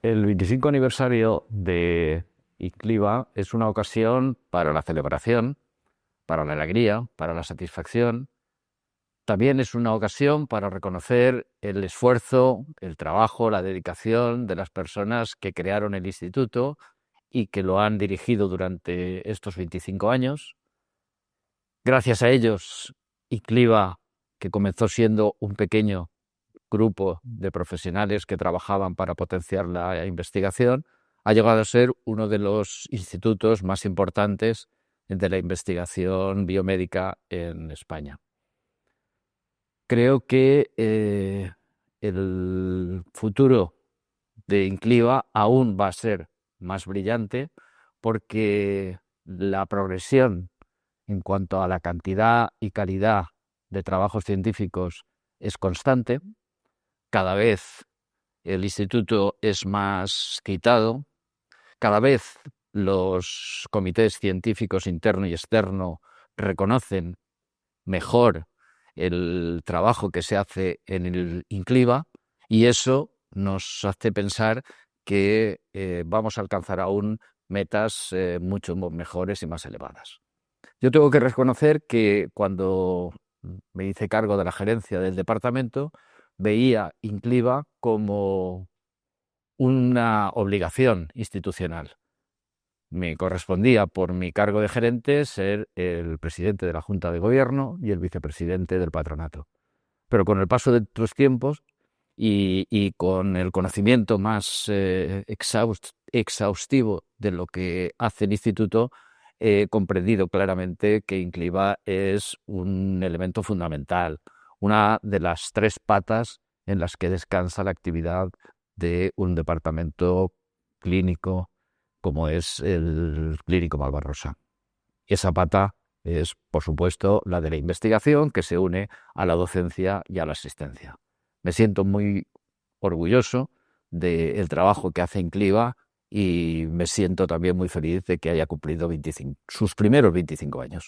El 25 aniversario de ICLIVA es una ocasión para la celebración, para la alegría, para la satisfacción. También es una ocasión para reconocer el esfuerzo, el trabajo, la dedicación de las personas que crearon el instituto y que lo han dirigido durante estos 25 años. Gracias a ellos, ICLIVA, que comenzó siendo un pequeño grupo de profesionales que trabajaban para potenciar la investigación, ha llegado a ser uno de los institutos más importantes de la investigación biomédica en España. Creo que el futuro de INCLIVA aún va a ser más brillante porque la progresión en cuanto a la cantidad y calidad de trabajos científicos es constante. Cada vez el instituto es más quitado, cada vez los comités científicos interno y externo reconocen mejor el trabajo que se hace en el INCLIVA y eso nos hace pensar que vamos a alcanzar aún metas mucho mejores y más elevadas. Yo tengo que reconocer que cuando me hice cargo de la gerencia del departamento, veía INCLIVA como una obligación institucional. Me correspondía, por mi cargo de gerente, ser el presidente de la Junta de Gobierno y el vicepresidente del patronato. Pero con el paso de los tiempos y con el conocimiento más exhaustivo de lo que hace el instituto, he comprendido claramente que INCLIVA es un elemento fundamental, una de las tres patas en las que descansa la actividad de un departamento clínico como es el Clínico Malvarrosa. Esa pata es, por supuesto, la de la investigación que se une a la docencia y a la asistencia. Me siento muy orgulloso del trabajo que hace INCLIVA y me siento también muy feliz de que haya cumplido sus primeros 25 años.